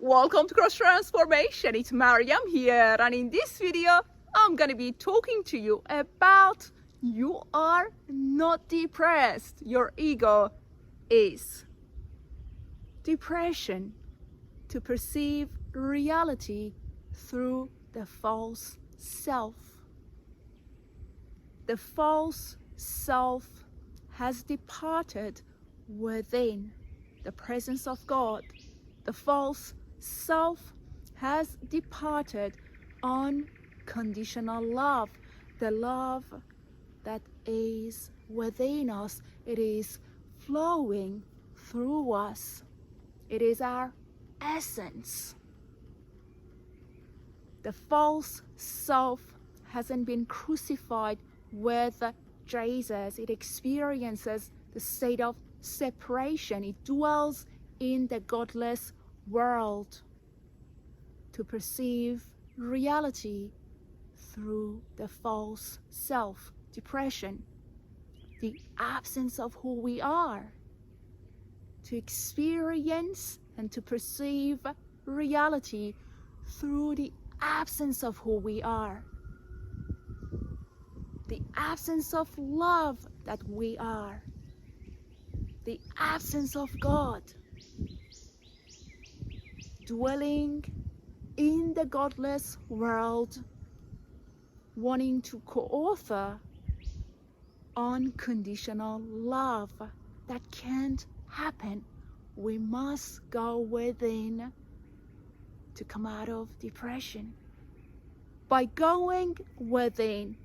Welcome to Cross Transformation. It's Mariam here, and in this video I'm gonna be talking to you about you are not depressed. Your ego is. Depression, to perceive reality through the false self. The false self has departed within the presence of God. The false self has departed unconditional love, the love that is within us. It is flowing through us. It is our essence. The false self hasn't been crucified with Jesus. It experiences the state of separation. It dwells in the godless world to perceive reality through the false self. Depression, the absence of who we are. To experience and to perceive reality through the absence of who we are. The absence of love that we are. The absence of God. Dwelling in the godless world, wanting to co-author unconditional love. That can't happen. We must go within to come out of depression. By going within,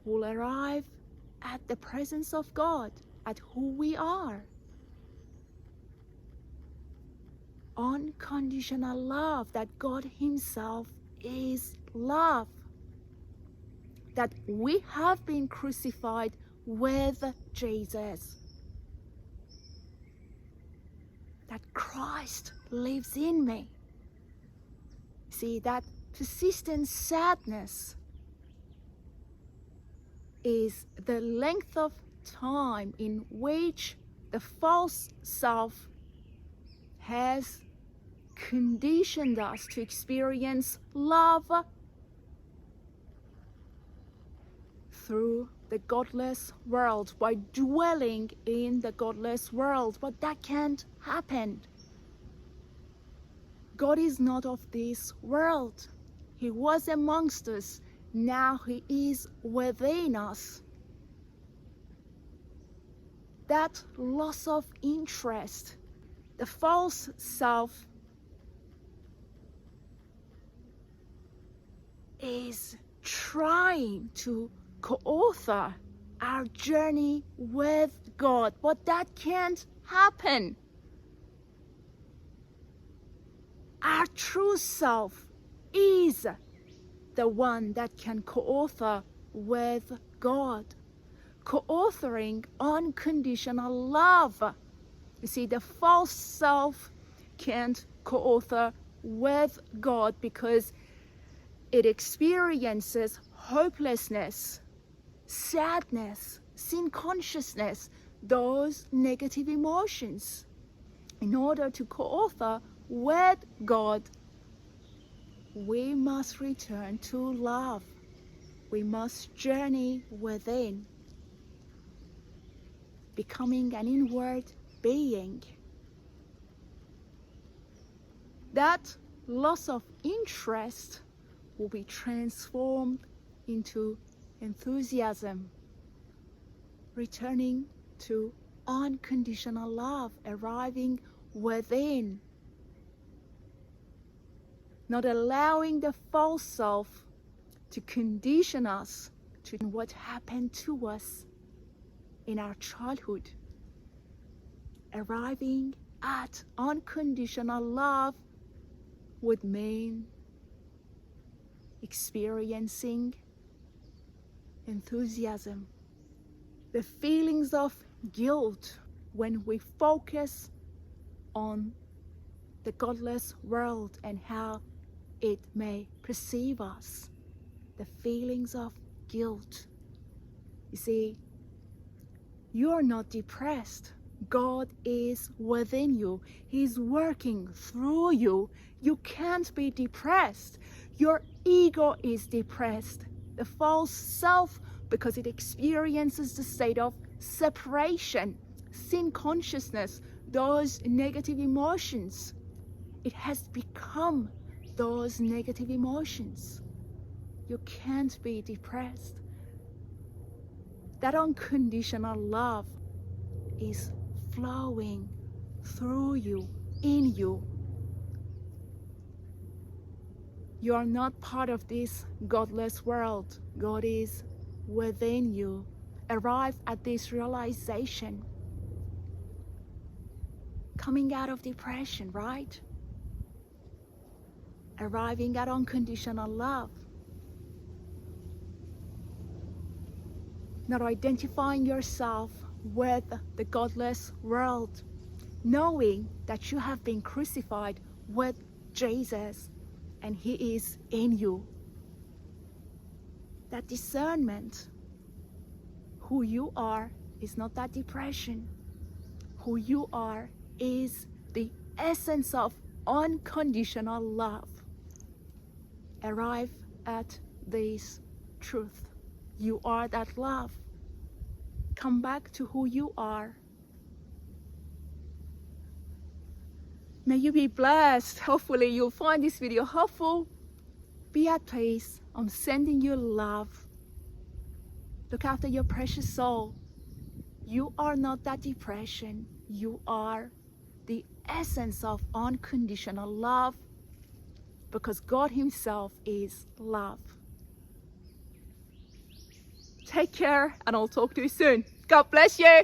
we'll arrive at the presence of God, at who we are. Unconditional love, that God Himself is love. That we have been crucified with Jesus. That Christ lives in me. See, that persistent sadness is the length of time in which the false self has conditioned us to experience love through the godless world, by dwelling in the godless world. But that can't happen. God is not of this world. He was amongst us. Now He is within us. That loss of interest, the false self is trying to co-author our journey with God, but that can't happen. Our true self is the one that can co-author with God, co-authoring unconditional love. You see, the false self can't co-author with God because it experiences hopelessness, sadness, sin consciousness, those negative emotions. In order to co-author with God, we must return to love. We must journey within, becoming an inward being. That loss of interest will be transformed into enthusiasm, returning to unconditional love, arriving within, not allowing the false self to condition us to what happened to us in our childhood, arriving at unconditional love would mean experiencing enthusiasm. The feelings of guilt when we focus on the godless world and how it may perceive us. The feelings of guilt. You see, you are not depressed. God is within you. He's working through you. You can't be depressed. Your ego is depressed. The false self, because it experiences the state of separation, sin consciousness, those negative emotions. It has become those negative emotions. You can't be depressed. That unconditional love is flowing through you, in you. You are not part of this godless world. God is within you. Arrive at this realization. Coming out of depression, right? Arriving at unconditional love. Not identifying yourself with the godless world. Knowing that you have been crucified with Jesus and He is in you. That discernment. Who you are is not that depression. Who you are is the essence of unconditional love. Arrive at this truth. You are that love. Come back to who you are. May you be blessed. Hopefully you'll find this video helpful. Be at peace. I'm sending you love. Look after your precious soul. You are not that depression. You are the essence of unconditional love, because God Himself is love. Take care, and I'll talk to you soon. God bless you.